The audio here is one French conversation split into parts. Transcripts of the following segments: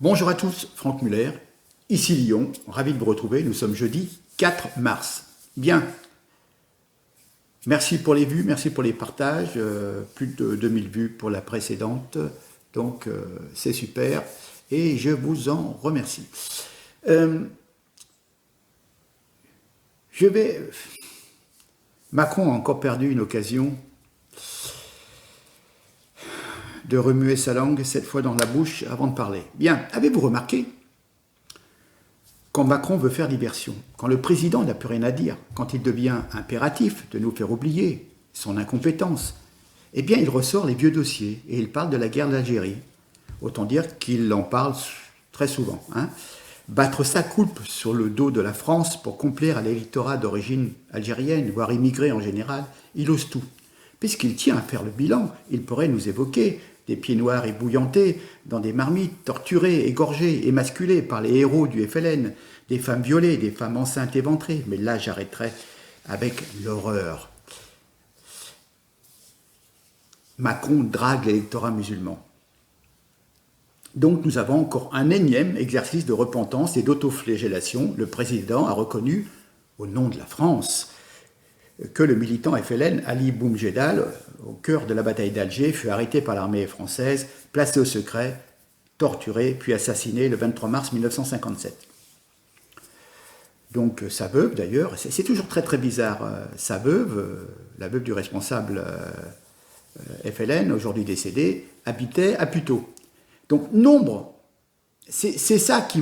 Bonjour à tous, Franck Muller, ici Lyon, ravi de vous retrouver, nous sommes jeudi 4 mars. Bien, merci pour les vues, merci pour les partages, plus de 2000 vues pour la précédente, donc c'est super et je vous en remercie. Macron a encore perdu une occasion de remuer sa langue, cette fois dans la bouche, avant de parler. Bien, avez-vous remarqué, quand Macron veut faire diversion, quand le président n'a plus rien à dire, quand il devient impératif de nous faire oublier son incompétence, eh bien il ressort les vieux dossiers et il parle de la guerre d'Algérie. Autant dire qu'il en parle très souvent. Battre sa coupe sur le dos de la France pour complaire à l'électorat d'origine algérienne, voire immigré en général, il ose tout. Puisqu'il tient à faire le bilan, il pourrait nous évoquer des pieds noirs ébouillantés dans des marmites, torturés, égorgés, émasculés par les héros du FLN, des femmes violées, des femmes enceintes éventrées. Mais là, j'arrêterai avec l'horreur. Macron drague l'électorat musulman. Donc nous avons encore un énième exercice de repentance et d'autoflagellation. Le président a reconnu, au nom de la France, que le militant FLN Ali Boumjedal, au cœur de la bataille d'Alger, fut arrêté par l'armée française, placé au secret, torturé, puis assassiné le 23 mars 1957. Donc sa veuve, d'ailleurs, c'est toujours très très bizarre, sa veuve, la veuve du responsable FLN, aujourd'hui décédé, habitait à Puteaux. Donc nombre, c'est ça qui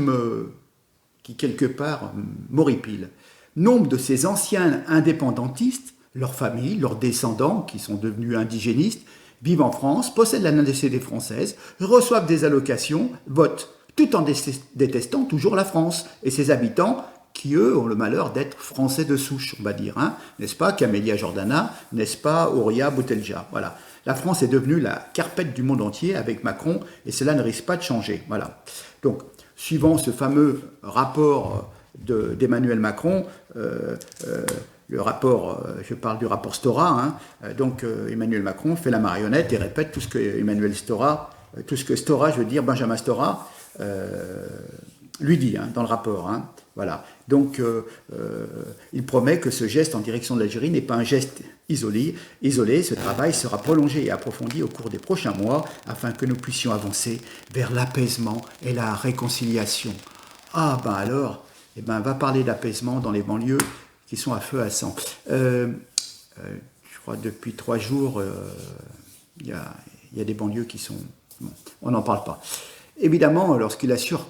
quelque part m'horripile. Nombre de ces anciens indépendantistes, leurs familles, leurs descendants qui sont devenus indigénistes, vivent en France, possèdent la nationalité française, reçoivent des allocations, votent, tout en détestant toujours la France et ses habitants qui, eux, ont le malheur d'être français de souche, on va dire. N'est-ce pas, Camélia Jordana, n'est-ce pas, Ouria Boutelja. Voilà. La France est devenue la carpette du monde entier avec Macron et cela ne risque pas de changer. Voilà. Donc, suivant ce fameux rapport d'Emmanuel Macron, le rapport, je parle du rapport Stora, donc Emmanuel Macron fait la marionnette et répète tout ce que Benjamin Stora, lui dit dans le rapport. Voilà. Donc il promet que ce geste en direction de l'Algérie n'est pas un geste isolé. Ce travail sera prolongé et approfondi au cours des prochains mois afin que nous puissions avancer vers l'apaisement et la réconciliation. Ah ben alors, va parler d'apaisement dans les banlieues qui sont à feu à sang. Je crois depuis 3 jours, il y a des banlieues qui sont... Bon, on n'en parle pas. Évidemment, lorsqu'il assure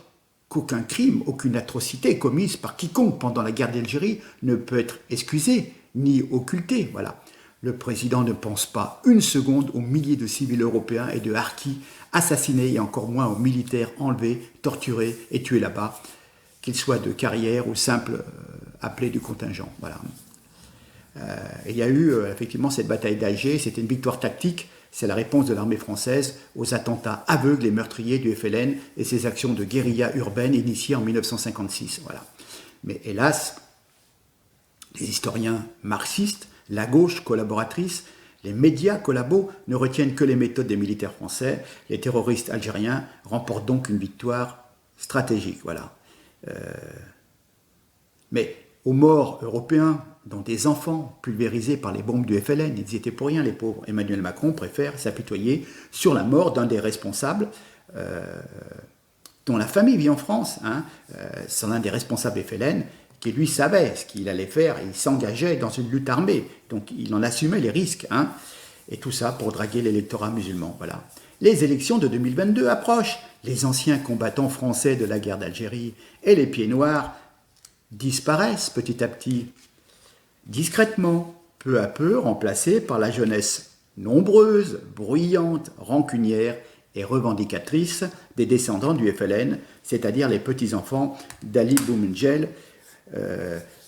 qu'aucun crime, aucune atrocité commise par quiconque pendant la guerre d'Algérie ne peut être excusé ni occulté. Voilà. Le président ne pense pas une seconde aux milliers de civils européens et de harkis assassinés et encore moins aux militaires enlevés, torturés et tués là-bas, qu'ils soient de carrière ou simples appelés du contingent. Voilà. Il y a eu effectivement cette bataille d'Alger, c'était une victoire tactique, c'est la réponse de l'armée française aux attentats aveugles et meurtriers du FLN et ses actions de guérilla urbaine initiées en 1956. Voilà. Mais hélas, les historiens marxistes, la gauche collaboratrice, les médias collabos ne retiennent que les méthodes des militaires français. Les terroristes algériens remportent donc une victoire stratégique. Voilà. Mais aux morts européens, dont des enfants pulvérisés par les bombes du FLN, ils y étaient pour rien, les pauvres. Emmanuel Macron préfère s'apitoyer sur la mort d'un des responsables, dont la famille vit en France. C'est l'un des responsables FLN qui, lui, savait ce qu'il allait faire. Il s'engageait dans une lutte armée, donc il en assumait les risques. Et tout ça pour draguer l'électorat musulman. Voilà. Les élections de 2022 approchent. Les anciens combattants français de la guerre d'Algérie et les pieds noirs disparaissent petit à petit, discrètement, peu à peu, remplacés par la jeunesse nombreuse, bruyante, rancunière et revendicatrice des descendants du FLN, c'est-à-dire les petits-enfants d'Ali Boumjedjel,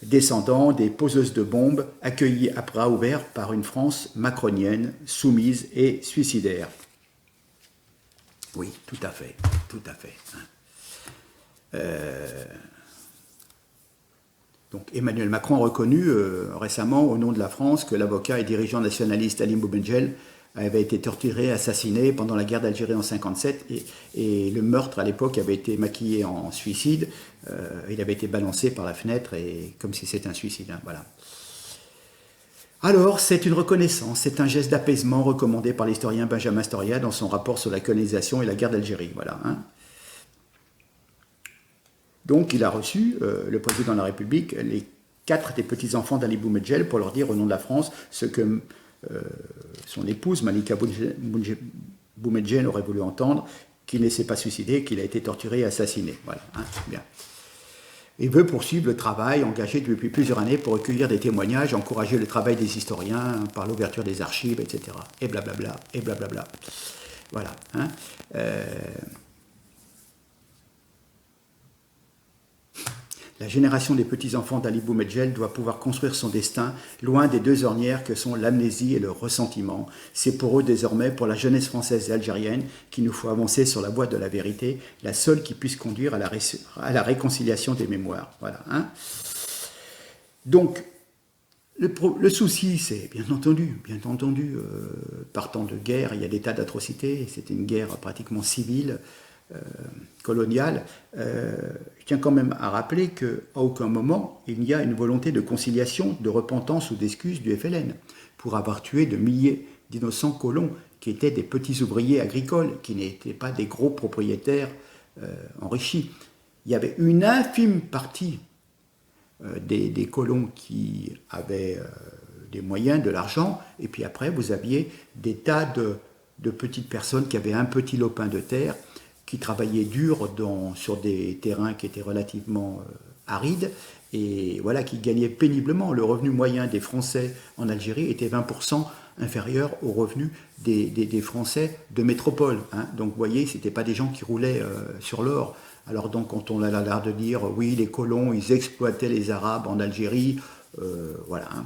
descendants des poseuses de bombes accueillis à bras ouverts par une France macronienne, soumise et suicidaire. Oui, tout à fait, tout à fait. Donc Emmanuel Macron a reconnu récemment, au nom de la France, que l'avocat et dirigeant nationaliste Ali Boumjedjel avait été torturé, assassiné pendant la guerre d'Algérie en 57, et le meurtre à l'époque avait été maquillé en suicide. Il avait été balancé par la fenêtre, et comme si c'était un suicide. Hein, voilà. Alors, c'est une reconnaissance, c'est un geste d'apaisement recommandé par l'historien Benjamin Storia dans son rapport sur la colonisation et la guerre d'Algérie. Voilà. Hein. Donc, il a reçu, le président de la République, les 4 des petits-enfants d'Ali Boumedjel pour leur dire au nom de la France ce que son épouse, Malika Boumedjel, aurait voulu entendre, qu'il ne s'est pas suicidé, qu'il a été torturé et assassiné. Voilà, hein, bien. Il veut poursuivre le travail engagé depuis plusieurs années pour recueillir des témoignages, encourager le travail des historiens par l'ouverture des archives, etc. Et blablabla, et blablabla. Voilà. Hein. La génération des petits-enfants d'Ali Boumedjel doit pouvoir construire son destin loin des 2 ornières que sont l'amnésie et le ressentiment. C'est pour eux désormais, pour la jeunesse française et algérienne, qu'il nous faut avancer sur la voie de la vérité, la seule qui puisse conduire à la réconciliation des mémoires. Voilà. Hein. Donc, le souci, c'est bien entendu, partant de guerre, il y a des tas d'atrocités, c'était une guerre pratiquement civile, coloniale. Je tiens quand même à rappeler qu'à aucun moment il n'y a une volonté de conciliation, de repentance ou d'excuse du FLN pour avoir tué de milliers d'innocents colons qui étaient des petits ouvriers agricoles, qui n'étaient pas des gros propriétaires enrichis. Il y avait une infime partie des colons qui avaient des moyens, de l'argent, et puis après vous aviez des tas de petites personnes qui avaient un petit lopin de terre, qui travaillaient dur sur des terrains qui étaient relativement arides, et voilà, qui gagnaient péniblement. Le revenu moyen des Français en Algérie était 20% inférieur au revenu des Français de métropole. Hein. Donc vous voyez, ce n'étaient pas des gens qui roulaient sur l'or. Alors donc quand on a l'air de dire, oui, les colons, ils exploitaient les Arabes en Algérie, voilà. Hein.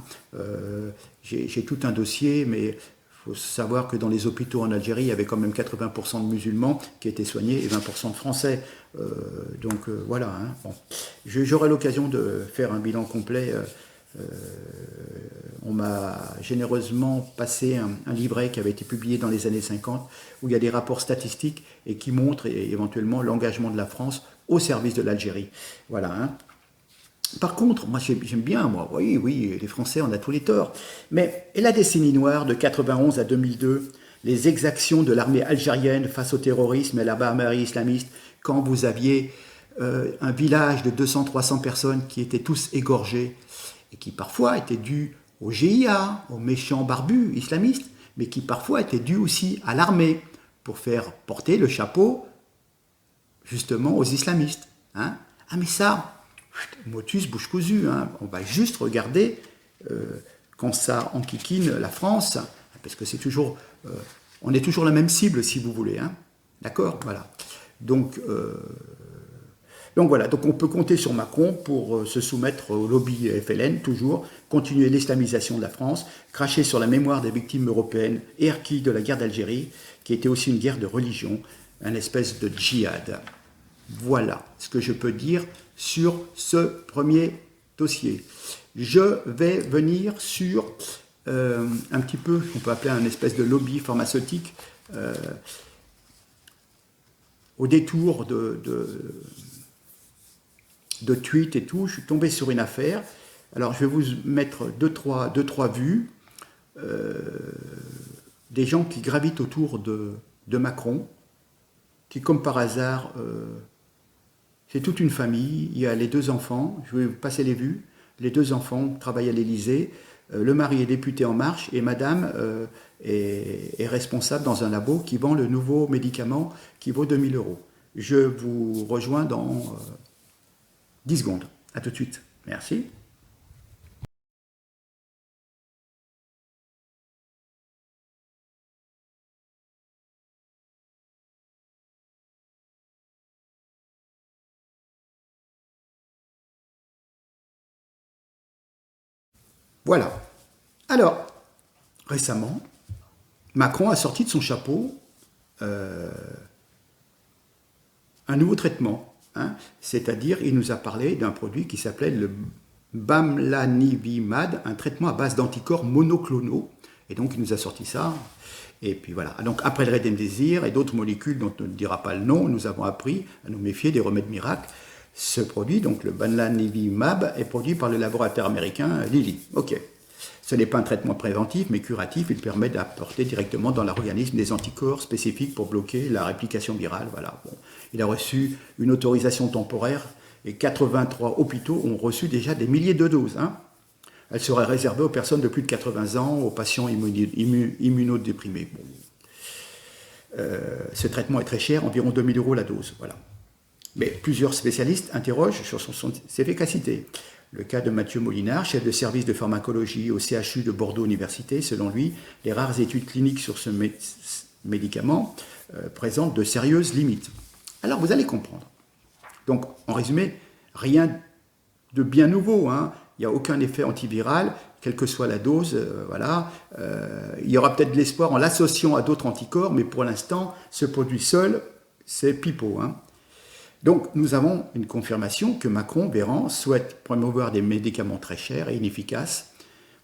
J'ai tout un dossier, mais il faut savoir que dans les hôpitaux en Algérie, il y avait quand même 80% de musulmans qui étaient soignés et 20% de Français. Donc voilà. Hein. Bon. J'aurai l'occasion de faire un bilan complet. On m'a généreusement passé un livret qui avait été publié dans les années 50, où il y a des rapports statistiques et qui montrent éventuellement l'engagement de la France au service de l'Algérie. Voilà. Hein. Par contre, moi j'aime bien, moi, oui, les Français, on a tous les torts. Mais et la décennie noire de 91 à 2002, les exactions de l'armée algérienne face au terrorisme et à la barbarie islamiste, quand vous aviez un village de 200-300 personnes qui étaient tous égorgés, et qui parfois étaient dus au GIA, aux méchants barbus islamistes, mais qui parfois étaient dus aussi à l'armée, pour faire porter le chapeau, justement, aux islamistes. Hein. Ah mais ça... Motus, bouche cousue, hein. On va juste regarder quand ça enquiquine la France, parce que c'est toujours, on est toujours la même cible si vous voulez, hein. D'accord, voilà. Donc voilà, donc on peut compter sur Macron pour se soumettre au lobby FLN, toujours, continuer l'islamisation de la France, cracher sur la mémoire des victimes européennes et harkis de la guerre d'Algérie, qui était aussi une guerre de religion, une espèce de djihad. Voilà ce que je peux dire sur ce premier dossier. Je vais venir sur un petit peu, on peut appeler un espèce de lobby pharmaceutique, au détour de tweets et tout. Je suis tombé sur une affaire. Alors je vais vous mettre deux, trois vues, des gens qui gravitent autour de Macron, qui comme par hasard... c'est toute une famille, il y a les 2 enfants, je vais vous passer les vues, les 2 enfants travaillent à l'Élysée, le mari est député En Marche et madame est responsable dans un labo qui vend le nouveau médicament qui vaut 2000 €. Je vous rejoins dans 10 secondes. À tout de suite. Merci. Voilà. Alors, récemment, Macron a sorti de son chapeau un nouveau traitement. Hein, c'est-à-dire, il nous a parlé d'un produit qui s'appelait le Bamlanivimab, un traitement à base d'anticorps monoclonaux. Et donc, il nous a sorti ça. Et puis voilà. Donc après le remdesivir et d'autres molécules dont on ne dira pas le nom, nous avons appris à nous méfier des remèdes miracles. Ce produit, donc le bamlanivimab, est produit par le laboratoire américain Lilly. Ok. Ce n'est pas un traitement préventif, mais curatif. Il permet d'apporter directement dans l'organisme des anticorps spécifiques pour bloquer la réplication virale. Voilà. Bon. Il a reçu une autorisation temporaire et 83 hôpitaux ont reçu déjà des milliers de doses. Hein. Elle serait réservée aux personnes de plus de 80 ans, aux patients immunodéprimés. Bon. Ce traitement est très cher, environ 2 000 € la dose. Voilà. Mais plusieurs spécialistes interrogent sur son efficacité. Le cas de Mathieu Molinard, chef de service de pharmacologie au CHU de Bordeaux Université, selon lui, les rares études cliniques sur ce médicament présentent de sérieuses limites. Alors vous allez comprendre. Donc, en résumé, rien de bien nouveau. Hein. Il n'y a aucun effet antiviral, quelle que soit la dose. Voilà. Il y aura peut-être de l'espoir en l'associant à d'autres anticorps, mais pour l'instant, ce produit seul, c'est pipeau. Hein. Donc, nous avons une confirmation que Macron, Véran, souhaite promouvoir des médicaments très chers et inefficaces.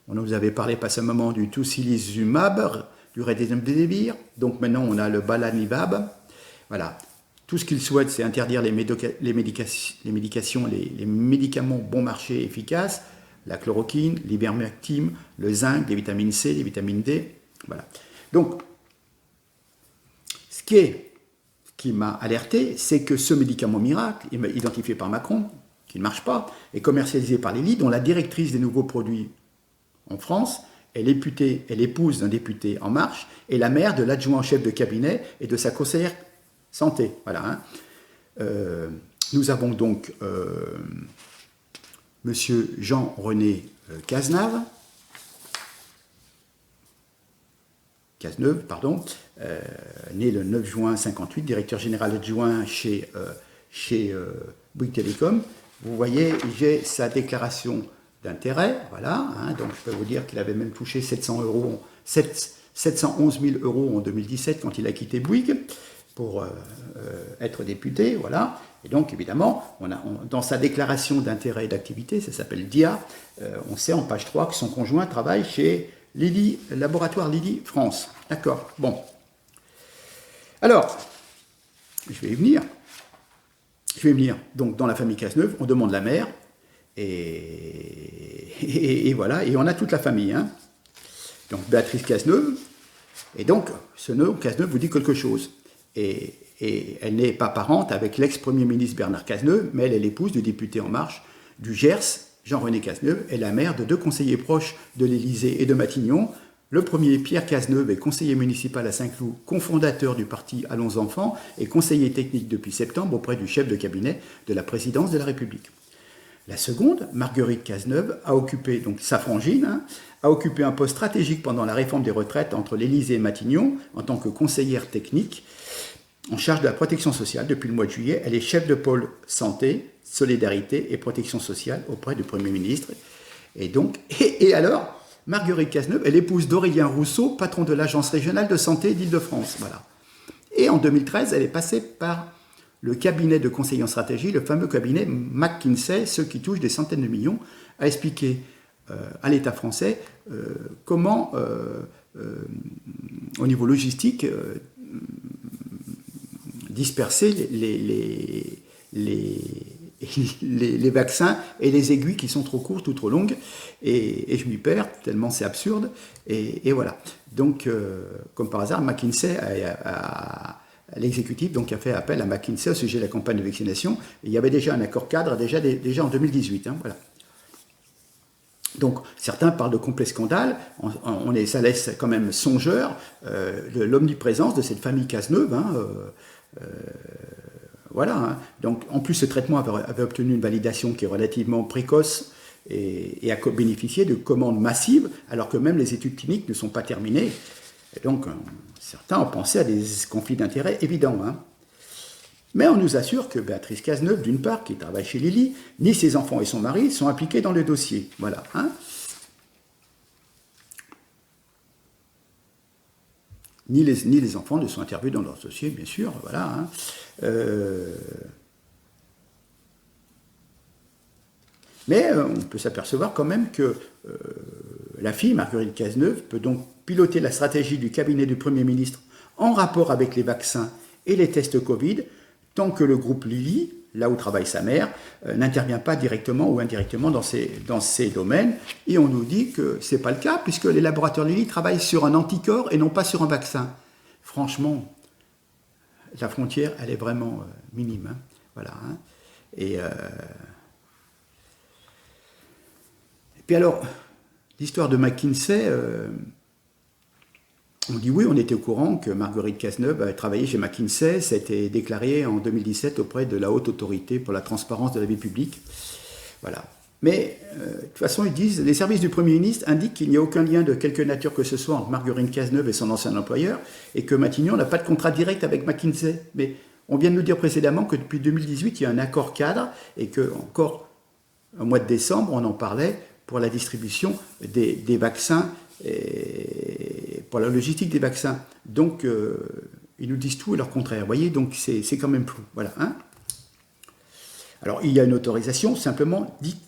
On nous avait parlé pas seulement du tocilizumab, du remdesivir. Donc maintenant, on a le bamlanivimab. Voilà. Tout ce qu'il souhaite, c'est interdire les médicaments bon marché efficaces, la chloroquine, l'ivermectine, le zinc, les vitamines C, les vitamines D. Voilà. Donc, ce qui m'a alerté, c'est que ce médicament miracle, identifié par Macron, qui ne marche pas, est commercialisé par Lilly, dont la directrice des nouveaux produits en France est l'épouse d'un député En Marche et la mère de l'adjoint chef de cabinet et de sa conseillère santé. Voilà. Hein. Nous avons donc monsieur Jean-René Cazeneuve, né le 9 juin 58, directeur général adjoint chez Bouygues Télécom. Vous voyez, j'ai sa déclaration d'intérêt, voilà, hein, donc je peux vous dire qu'il avait même touché 711 000 € en 2017 quand il a quitté Bouygues pour être député, voilà. Et donc, évidemment, dans sa déclaration d'intérêt et d'activité, ça s'appelle DIA, on sait en page 3 que son conjoint travaille chez Lilly, laboratoire Lilly France. D'accord, bon. Alors, je vais y venir. Donc, dans la famille Cazeneuve, on demande la mère, et voilà, et on a toute la famille. Hein. Donc, Béatrice Cazeneuve, et donc, ce nom Cazeneuve vous dit quelque chose. Et elle n'est pas parente avec l'ex-premier ministre Bernard Cazeneuve, mais elle est l'épouse du député En Marche du Gers, Jean-René Cazeneuve, est la mère de 2 conseillers proches de l'Élysée et de Matignon. Le premier, Pierre Cazeneuve, est conseiller municipal à Saint-Cloud, cofondateur du parti Allons Enfants et conseiller technique depuis septembre auprès du chef de cabinet de la présidence de la République. La seconde, Marguerite Cazeneuve, a occupé, donc sa frangine, hein, a occupé un poste stratégique pendant la réforme des retraites entre l'Élysée et Matignon en tant que conseillère technique en charge de la protection sociale. Depuis le mois de juillet, elle est chef de pôle santé, solidarité et protection sociale auprès du Premier ministre. Et donc, et alors, Marguerite Cazeneuve est l'épouse d'Aurélien Rousseau, patron de l'Agence régionale de santé d'Île-de-France. Voilà. Et en 2013, elle est passée par le cabinet de conseil en stratégie, le fameux cabinet McKinsey, ceux qui touchent des centaines de millions, a expliqué à l'État français comment, au niveau logistique, disperser les vaccins et les aiguilles qui sont trop courtes ou trop longues, et je m'y perds, tellement c'est absurde, et voilà. Donc, comme par hasard, McKinsey l'exécutif donc, a fait appel à McKinsey au sujet de la campagne de vaccination, et il y avait déjà un accord cadre déjà en 2018, hein, voilà. Donc, certains parlent de complet scandale, ça laisse quand même songeur l'omniprésence de cette famille Cazeneuve, hein, voilà. Hein. Donc, en plus, ce traitement avait obtenu une validation qui est relativement précoce et a bénéficié de commandes massives, alors que même les études cliniques ne sont pas terminées. Et donc, certains ont pensé à des conflits d'intérêts évidents. Hein. Mais on nous assure que Béatrice Cazeneuve, d'une part, qui travaille chez Lilly, ni ses enfants et son mari sont impliqués dans le dossier. Voilà. Hein. Ni les enfants ne sont interviewés dans leur dossier, bien sûr. Voilà. Hein. Mais on peut s'apercevoir quand même que la fille, Marguerite Cazeneuve, peut donc piloter la stratégie du cabinet du Premier ministre en rapport avec les vaccins et les tests Covid, tant que le groupe Lilly, là où travaille sa mère, n'intervient pas directement ou indirectement dans ces domaines. Et on nous dit que ce n'est pas le cas, puisque les laboratoires Lilly travaillent sur un anticorps et non pas sur un vaccin. Franchement, la frontière, elle est vraiment minime. Hein. Voilà. Hein. Et puis alors, l'histoire de McKinsey, on dit oui, on était au courant que Marguerite Cazeneuve avait travaillé chez McKinsey, ça a été déclaré en 2017 auprès de la Haute Autorité pour la transparence de la vie publique. Voilà. Mais de toute façon, ils disent, les services du Premier ministre indiquent qu'il n'y a aucun lien de quelque nature que ce soit entre Marguerite Cazeneuve et son ancien employeur, et que Matignon n'a pas de contrat direct avec McKinsey. Mais on vient de nous dire précédemment que depuis 2018, il y a un accord cadre, et que encore au mois de décembre, on en parlait pour la distribution des vaccins et pour la logistique des vaccins. Donc, ils nous disent tout et leur contraire. Vous voyez, donc c'est quand même flou. Voilà. Hein. Alors, il y a une autorisation simplement dite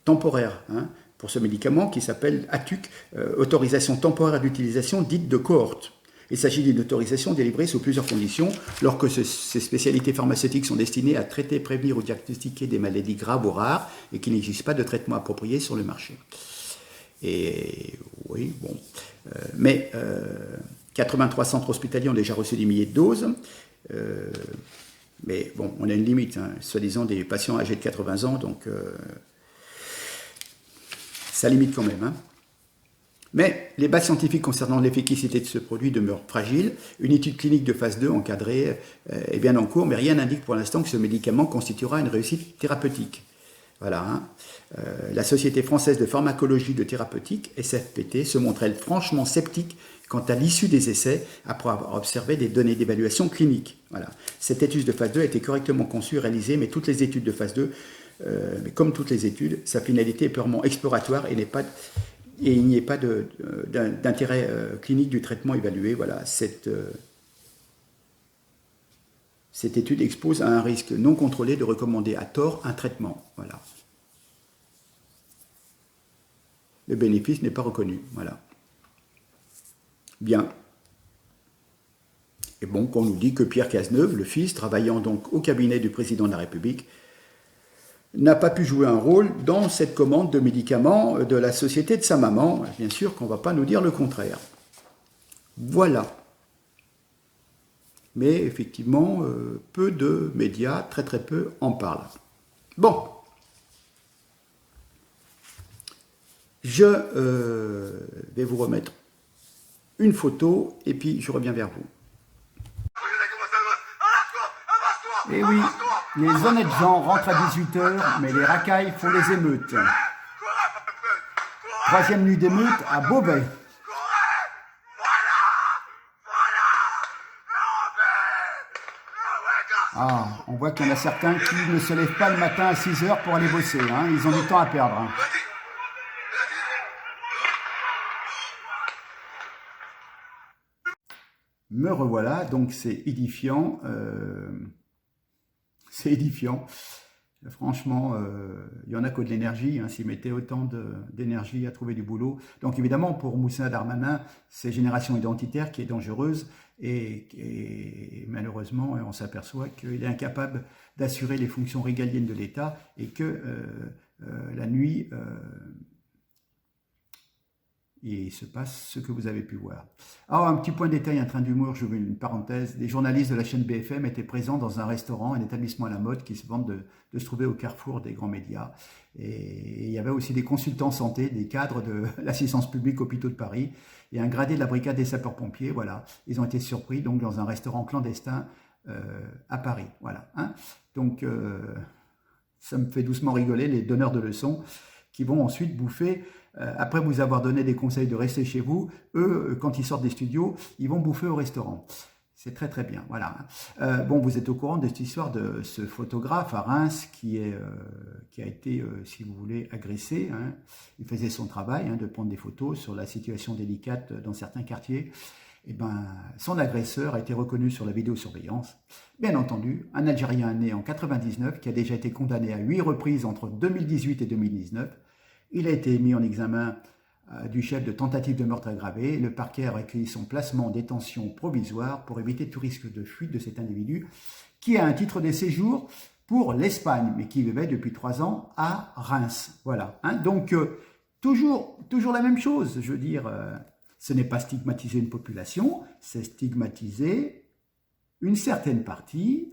temporaire hein, pour ce médicament qui s'appelle ATUC, autorisation temporaire d'utilisation dite de cohorte. Il s'agit d'une autorisation délivrée sous plusieurs conditions, lorsque ces spécialités pharmaceutiques sont destinées à traiter, prévenir ou diagnostiquer des maladies graves ou rares et qu'il n'existe pas de traitement approprié sur le marché. Et oui, bon. Mais 83 centres hospitaliers ont déjà reçu des milliers de doses. Mais bon, on a une limite, hein, soi-disant des patients âgés de 80 ans, donc ça limite quand même. Hein. Mais les bases scientifiques concernant l'efficacité de ce produit demeurent fragiles. Une étude clinique de phase 2 encadrée est bien en cours, mais rien n'indique pour l'instant que ce médicament constituera une réussite thérapeutique. Voilà. Hein. La Société française de pharmacologie de thérapeutique, SFPT, se montre elle franchement sceptique quant à l'issue des essais après avoir observé des données d'évaluation clinique. Voilà. Cette étude de phase 2 a été correctement conçue et réalisée, mais toutes les études de phase 2, mais comme toutes les études, sa finalité est purement exploratoire et il n'y a pas d'intérêt clinique du traitement évalué. Voilà. Cette étude expose à un risque non contrôlé de recommander à tort un traitement. Voilà. Le bénéfice n'est pas reconnu. Voilà. Bien. Et bon, qu'on nous dit que Pierre Cazeneuve, le fils, travaillant donc au cabinet du président de la République, n'a pas pu jouer un rôle dans cette commande de médicaments de la société de sa maman. Bien sûr qu'on ne va pas nous dire le contraire. Voilà. Mais effectivement, peu de médias, très très peu, en parlent. Bon. Je vais vous remettre une photo et puis je reviens vers vous. Et oui, les honnêtes gens rentrent à 18h, mais les racailles font les émeutes. Troisième nuit d'émeute à Beauvais. Ah, on voit qu'il y en a certains qui ne se lèvent pas le matin à 6h pour aller bosser. Hein. Ils ont du temps à perdre. Hein. Me revoilà, donc c'est édifiant. C'est édifiant. Franchement, il y en a que de l'énergie, hein, s'ils mettaient autant d'énergie à trouver du boulot. Donc évidemment, pour Moussa Darmanin, c'est Génération Identitaire qui est dangereuse et malheureusement, on s'aperçoit qu'il est incapable d'assurer les fonctions régaliennes de l'État et que la nuit, il se passe ce que vous avez pu voir. Alors, un petit point de détail, un train d'humour, je veux une parenthèse. Des journalistes de la chaîne BFM étaient présents dans un restaurant, un établissement à la mode qui se vante de se trouver au carrefour des grands médias. Et il y avait aussi des consultants santé, des cadres de l'assistance publique hôpitaux de Paris et un gradé de la brigade des sapeurs-pompiers. Voilà, ils ont été surpris donc dans un restaurant clandestin à Paris. Voilà. Hein. Donc, ça me fait doucement rigoler les donneurs de leçons qui vont ensuite bouffer. Après vous avoir donné des conseils de rester chez vous, eux, quand ils sortent des studios, ils vont bouffer au restaurant. C'est très très bien, voilà. Bon, vous êtes au courant de cette histoire de ce photographe à Reims qui a été, si vous voulez, agressé. Hein. Il faisait son travail de prendre des photos sur la situation délicate dans certains quartiers. Et ben, son agresseur a été reconnu sur la vidéosurveillance. Bien entendu, un Algérien né en 99 qui a déjà été condamné à 8 reprises entre 2018 et 2019. Il a été mis en examen du chef de tentative de meurtre aggravé. Le parquet a recueilli son placement en détention provisoire pour éviter tout risque de fuite de cet individu qui a un titre de séjour pour l'Espagne, mais qui vivait depuis 3 ans à Reims. Voilà. Hein. Donc, toujours la même chose. Je veux dire, ce n'est pas stigmatiser une population, c'est stigmatiser une certaine partie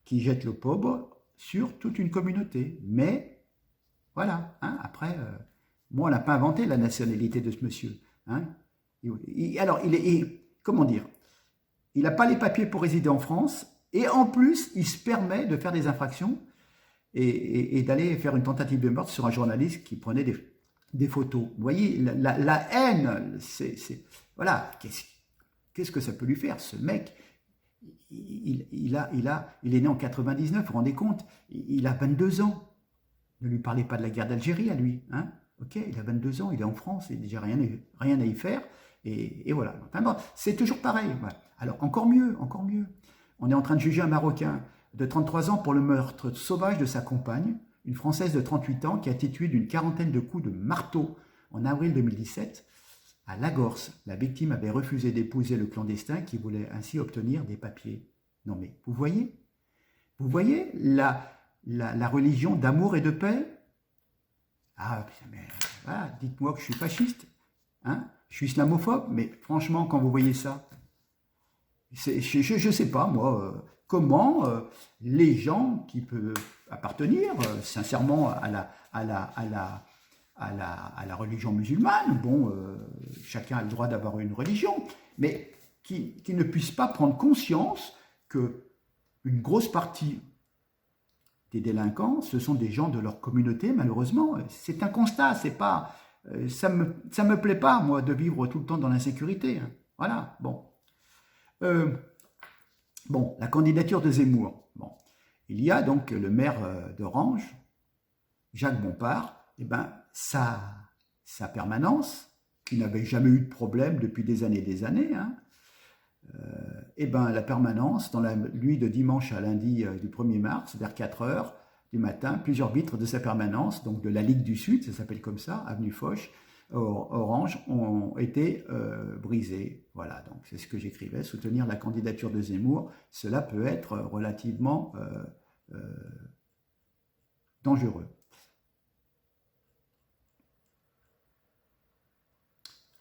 qui jette l'opprobre sur toute une communauté. Mais, voilà. Hein. Après, moi, on n'a pas inventé la nationalité de ce monsieur. Hein. Alors, comment dire, il n'a pas les papiers pour résider en France. Et en plus, il se permet de faire des infractions et d'aller faire une tentative de meurtre sur un journaliste qui prenait des photos. Vous voyez, la haine, voilà, qu'est-ce que ça peut lui faire? Ce mec, il est né en 99, vous vous rendez compte? Il a 22 ans. Ne lui parlez pas de la guerre d'Algérie à lui. Hein. Ok, il a 22 ans, il est en France, il n'a déjà rien à y faire. Et voilà. Enfin, bon, c'est toujours pareil. Voilà. Alors, encore mieux. On est en train de juger un Marocain de 33 ans pour le meurtre sauvage de sa compagne, une Française de 38 ans qui a été tuée d'une 40aine de coups de marteau en avril 2017 à Lagorce. La victime avait refusé d'épouser le clandestin qui voulait ainsi obtenir des papiers. Non mais, vous voyez la religion d'amour et de paix? Ah, mais voilà, dites-moi que je suis fasciste, hein? Je suis islamophobe, mais franchement, quand vous voyez ça, je ne sais pas, moi, comment les gens qui peuvent appartenir sincèrement à la religion musulmane, bon, chacun a le droit d'avoir une religion, mais qui ne puissent pas prendre conscience que une grosse partie des délinquants, ce sont des gens de leur communauté, malheureusement. C'est un constat, c'est pas... ça me plaît pas, moi, de vivre tout le temps dans l'insécurité. Hein. Voilà, bon. Bon, la candidature de Zemmour. Bon, il y a donc le maire d'Orange, Jacques Bompard, et ben sa permanence, qui n'avait jamais eu de problème depuis des années, hein, et ben la permanence, dans la nuit de dimanche à lundi du 1er mars, vers 4 heures du matin, plusieurs vitres de sa permanence, donc de la Ligue du Sud, ça s'appelle comme ça, avenue Foch, Orange, ont été brisés. Voilà, donc c'est ce que j'écrivais. Soutenir la candidature de Zemmour, cela peut être relativement dangereux.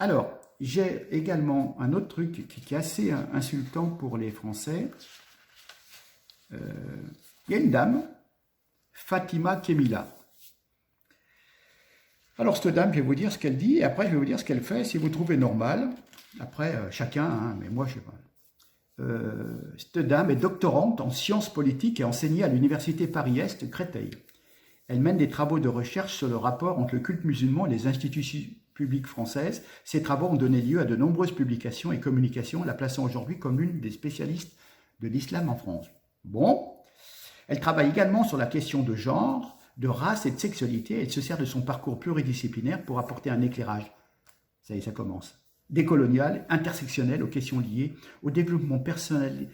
Alors, j'ai également un autre truc qui est assez insultant pour les Français. Il y a une dame, Fatima Kemila. Alors, cette dame, je vais vous dire ce qu'elle dit, et après, je vais vous dire ce qu'elle fait, si vous trouvez normal. Après, chacun, hein, mais moi, je sais pas. Cette dame est doctorante en sciences politiques et enseignée à l'université Paris-Est Créteil. Elle mène des travaux de recherche sur le rapport entre le culte musulman et les institutions publiques françaises. Ces travaux ont donné lieu à de nombreuses publications et communications, la plaçant aujourd'hui comme l'une des spécialistes de l'islam en France. Bon, elle travaille également sur la question de genre, de race et de sexualité. Elle se sert de son parcours pluridisciplinaire pour apporter un éclairage. Ça y est, ça commence. Décolonial, intersectionnel aux questions liées au développement personnel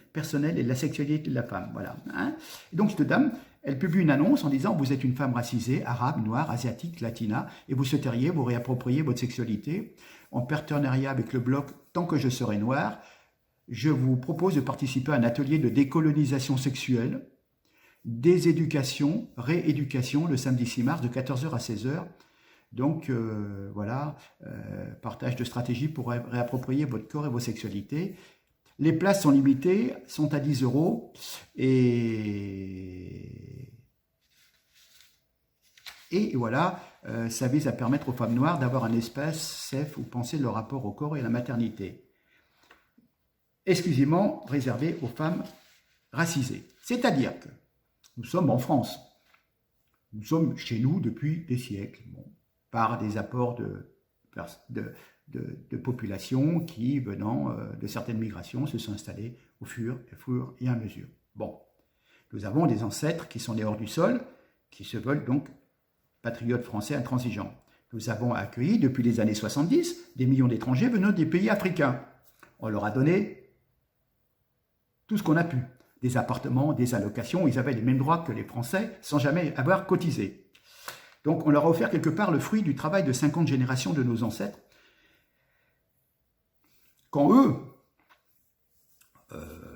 et de la sexualité de la femme. Voilà. Hein. Et donc, cette dame, elle publie une annonce en disant « Vous êtes une femme racisée, arabe, noire, asiatique, latina, et vous souhaiteriez vous réapproprier votre sexualité. En partenariat avec le blog Tant que je serai noire, je vous propose de participer à un atelier de décolonisation sexuelle, déséducation, rééducation, le samedi 6 mars de 14h à 16h. Donc, voilà, partage de stratégies pour réapproprier votre corps et vos sexualités. Les places sont limitées, sont à 10 € et voilà, ça vise à permettre aux femmes noires d'avoir un espace safe où penser leur rapport au corps et à la maternité, exclusivement réservé aux femmes racisées. C'est-à-dire que nous sommes en France, nous sommes chez nous depuis des siècles, bon, par des apports de populations qui, venant de certaines migrations, se sont installées au fur et à mesure. Bon, nous avons des ancêtres qui sont nés hors du sol, qui se veulent donc patriotes français intransigeants. Nous avons accueilli, depuis les années 70, des millions d'étrangers venant des pays africains. On leur a donné tout ce qu'on a pu. Des appartements, des allocations, ils avaient les mêmes droits que les Français sans jamais avoir cotisé. Donc on leur a offert quelque part le fruit du travail de 50 générations de nos ancêtres. Quand eux,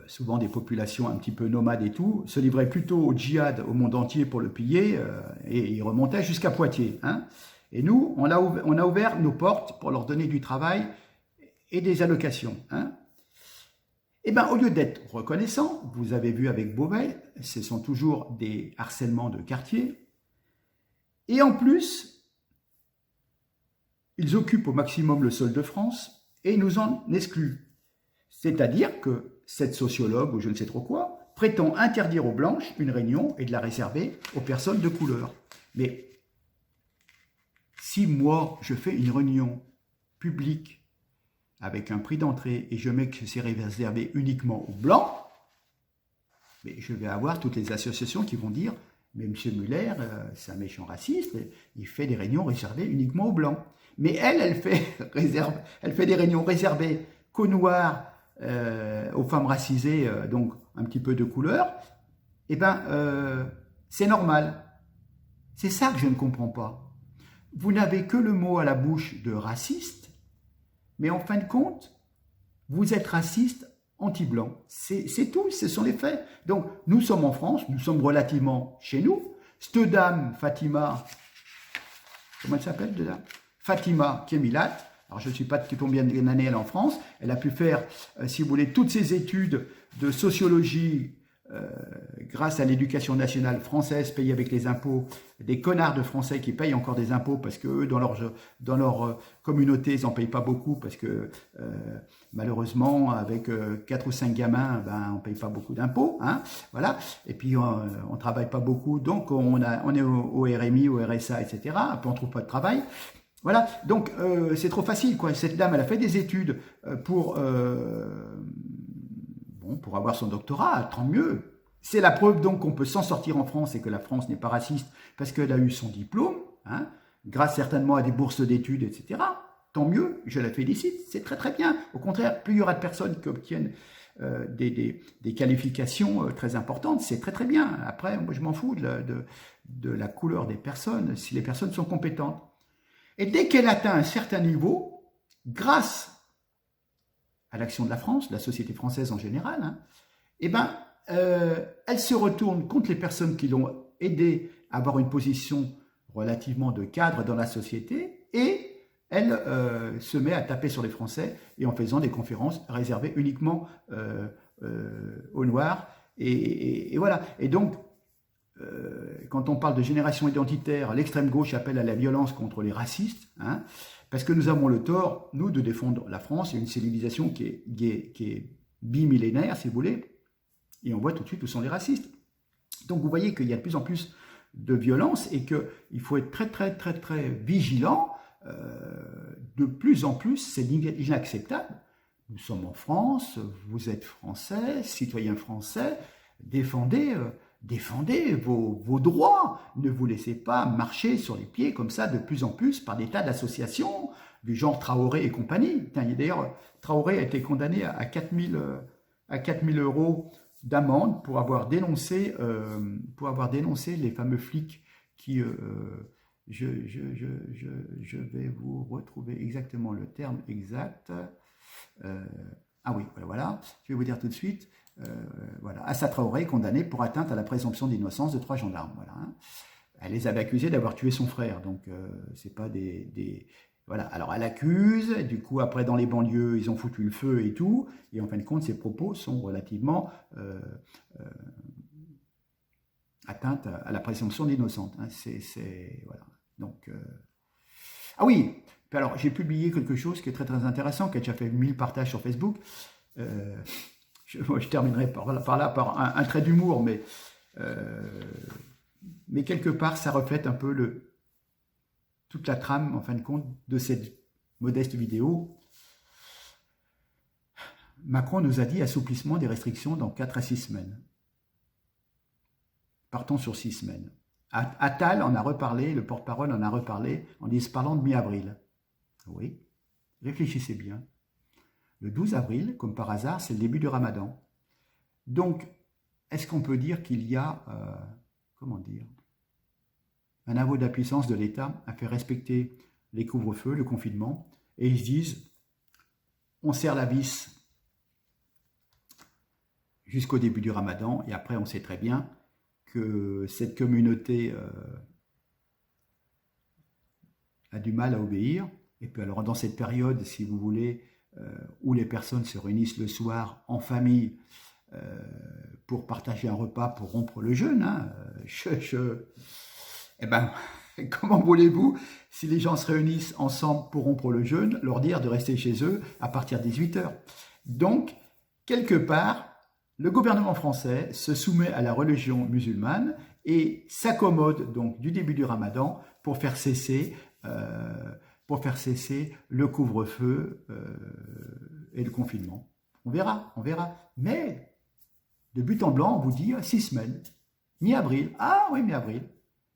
souvent des populations un petit peu nomades et tout, se livraient plutôt au djihad au monde entier pour le piller, et ils remontaient jusqu'à Poitiers. Hein. Et nous, on a ouvert nos portes pour leur donner du travail et des allocations. Hein. Et bien, au lieu d'être reconnaissants, vous avez vu avec Beauvais, ce sont toujours des harcèlements de quartier. Et en plus, ils occupent au maximum le sol de France et nous en excluent. C'est-à-dire que cette sociologue, ou je ne sais trop quoi, prétend interdire aux blanches une réunion et de la réserver aux personnes de couleur. Mais si moi, je fais une réunion publique avec un prix d'entrée et je mets que c'est réservé uniquement aux blancs, mais je vais avoir toutes les associations qui vont dire « Mais M. Muller, c'est un méchant raciste, il fait des réunions réservées uniquement aux blancs. » Mais elle fait des réunions réservées qu'aux noirs, aux femmes racisées, donc un petit peu de couleur. Eh bien, c'est normal. C'est ça que je ne comprends pas. Vous n'avez que le mot à la bouche de raciste, mais en fin de compte, vous êtes raciste anti-blanc. C'est tout, ce sont les faits. Donc, nous sommes en France, nous sommes relativement chez nous. Cette dame, Fatima, comment elle s'appelle, de dame Fatima Kemilat, alors je ne sais pas depuis combien d'années elle est en France, elle a pu faire, si vous voulez, toutes ses études de sociologie grâce à l'éducation nationale française payée avec les impôts, des connards de Français qui payent encore des impôts parce que eux, dans leur communauté, ils n'en payent pas beaucoup parce que malheureusement, avec 4 ou 5 gamins, on ne paye pas beaucoup d'impôts. Hein, voilà. Et puis, on ne travaille pas beaucoup, donc on est au RMI, au RSA, etc. Puis on ne trouve pas de travail. Voilà, donc c'est trop facile, quoi. Cette dame, elle a fait des études pour avoir son doctorat, tant mieux. C'est la preuve donc qu'on peut s'en sortir en France et que la France n'est pas raciste parce qu'elle a eu son diplôme, hein, grâce certainement à des bourses d'études, etc. Tant mieux, je la félicite, c'est très très bien. Au contraire, plus il y aura de personnes qui obtiennent des qualifications très importantes, c'est très très bien. Après, moi je m'en fous de la couleur des personnes, si les personnes sont compétentes. Et dès qu'elle atteint un certain niveau, grâce à l'action de la France, de la société française en général, hein, eh ben, elle se retourne contre les personnes qui l'ont aidé à avoir une position relativement de cadre dans la société et elle se met à taper sur les Français et en faisant des conférences réservées uniquement aux Noirs. Et voilà. Et donc, quand on parle de génération identitaire, l'extrême gauche appelle à la violence contre les racistes, hein, parce que nous avons le tort, nous, de défendre la France, une civilisation qui est bimillénaire, si vous voulez, et on voit tout de suite où sont les racistes. Donc vous voyez qu'il y a de plus en plus de violence et qu'il faut être très très très très vigilant. De plus en plus, c'est inacceptable. Nous sommes en France, vous êtes français, citoyens français, défendez vos droits. Ne vous laissez pas marcher sur les pieds comme ça de plus en plus par des tas d'associations du genre Traoré et compagnie. D'ailleurs, Traoré a été condamné à 4 000 € d'amende pour avoir dénoncé les fameux flics qui... je vais vous retrouver exactement le terme exact. Ah oui, voilà. Je vais vous dire tout de suite. Voilà. Assa Traoré condamné pour atteinte à la présomption d'innocence de 3 gendarmes. Voilà, hein. Elle les avait accusés d'avoir tué son frère, donc c'est pas des... Voilà, alors elle accuse, du coup après dans les banlieues ils ont foutu le feu et tout, et en fin de compte ses propos sont relativement atteintes à la présomption d'innocence. Hein. Voilà. Donc, ah oui, puis alors j'ai publié quelque chose qui est très très intéressant, qui a déjà fait 1000 partages sur Facebook. Je terminerai par là par un trait d'humour, mais quelque part ça reflète un peu toute la trame, en fin de compte, de cette modeste vidéo. Macron nous a dit assouplissement des restrictions dans 4 à 6 semaines. Partons sur 6 semaines. Attal en a reparlé, le porte-parole en a reparlé, en parlant de mi-avril. Oui, réfléchissez bien. Le 12 avril, comme par hasard, c'est le début du Ramadan. Donc, est-ce qu'on peut dire qu'il y a, comment dire, un aveu d'impuissance de l'État à faire respecter les couvre-feux, le confinement, et ils se disent, on serre la vis jusqu'au début du Ramadan, et après on sait très bien que cette communauté a du mal à obéir. Et puis alors dans cette période, si vous voulez, où les personnes se réunissent le soir en famille pour partager un repas, pour rompre le jeûne, hein, eh ben, comment voulez-vous, si les gens se réunissent ensemble pour rompre le jeûne, leur dire de rester chez eux à partir de 18h? Donc, quelque part, le gouvernement français se soumet à la religion musulmane et s'accommode donc du début du Ramadan pour faire cesser le couvre-feu et le confinement. On verra. Mais de but en blanc, on vous dit 6 semaines. Mi-avril. Ah oui, mi-avril.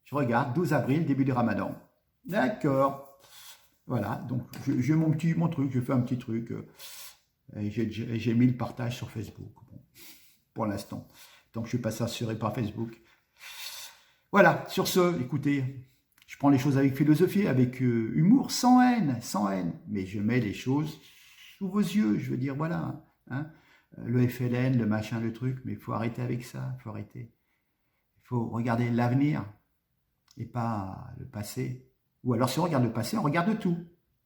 Je regarde, 12 avril, début du Ramadan. D'accord. Voilà, donc j'ai mon truc, je fais un petit truc. Et j'ai mis le partage sur Facebook. Bon, pour l'instant. Donc je suis pas censuré par Facebook. Voilà, sur ce, écoutez, je prends les choses avec philosophie, avec humour, sans haine. Mais je mets les choses sous vos yeux, je veux dire, voilà. Hein, le FLN, le machin, le truc, mais il faut arrêter avec ça, il faut arrêter. Il faut regarder l'avenir et pas le passé. Ou alors si on regarde le passé, on regarde tout,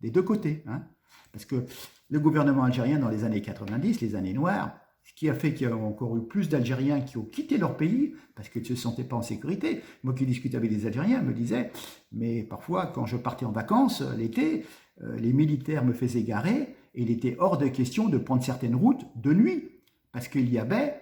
des deux côtés. Hein. Parce que le gouvernement algérien dans les années 90, les années noires, ce qui a fait qu'il y a encore eu plus d'Algériens qui ont quitté leur pays parce qu'ils ne se sentaient pas en sécurité. Moi qui discute avec des Algériens, me disaient, mais parfois quand je partais en vacances l'été, les militaires me faisaient garer et il était hors de question de prendre certaines routes de nuit parce qu'il y avait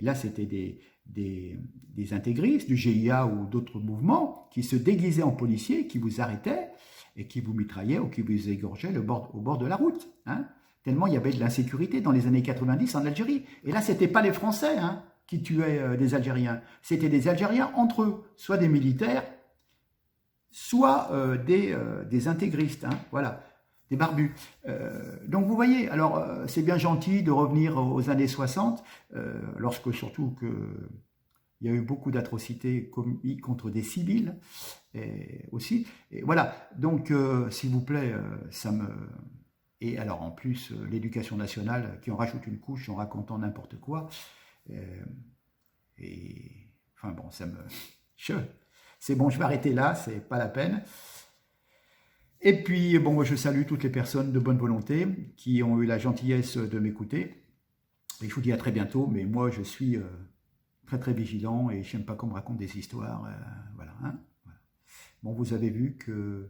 là c'était des intégristes du GIA ou d'autres mouvements qui se déguisaient en policiers, qui vous arrêtaient et qui vous mitraillaient ou qui vous égorgeaient au bord de la route. Hein. Tellement il y avait de l'insécurité dans les années 90 en Algérie. Et là, ce n'était pas les Français qui tuaient des Algériens. C'était des Algériens entre eux, soit des militaires, soit des intégristes. Hein, voilà, des barbus. Donc vous voyez, alors c'est bien gentil de revenir aux années 60, lorsque surtout il y a eu beaucoup d'atrocités commises contre des civils aussi. Et voilà, donc s'il vous plaît, ça me... Et alors en plus, l'éducation nationale qui en rajoute une couche en racontant n'importe quoi. Et enfin bon, ça me... C'est bon, je vais arrêter là, c'est pas la peine. Et puis, bon, je salue toutes les personnes de bonne volonté qui ont eu la gentillesse de m'écouter. Et je vous dis à très bientôt, mais moi je suis très très vigilant et je n'aime pas qu'on me raconte des histoires. Voilà, hein, voilà. Bon, vous avez vu que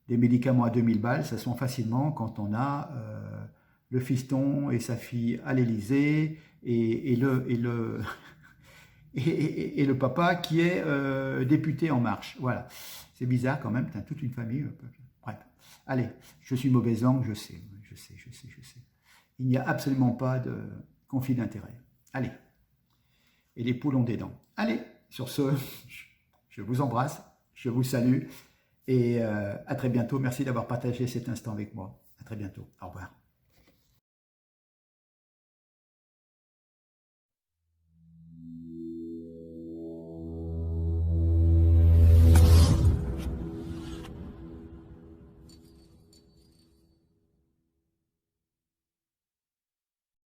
des médicaments à 2000 balles, ça se vend facilement quand on a le fiston et sa fille à l'Élysée et le papa qui est député En Marche. Voilà, c'est bizarre quand même, t'as toute une famille. Bref, allez, je suis mauvais langue, je sais. Il n'y a absolument pas de conflit d'intérêt. Allez, et les poules ont des dents. Allez, sur ce, je vous embrasse, je vous salue. Et à très bientôt. Merci d'avoir partagé cet instant avec moi. À très bientôt. Au revoir.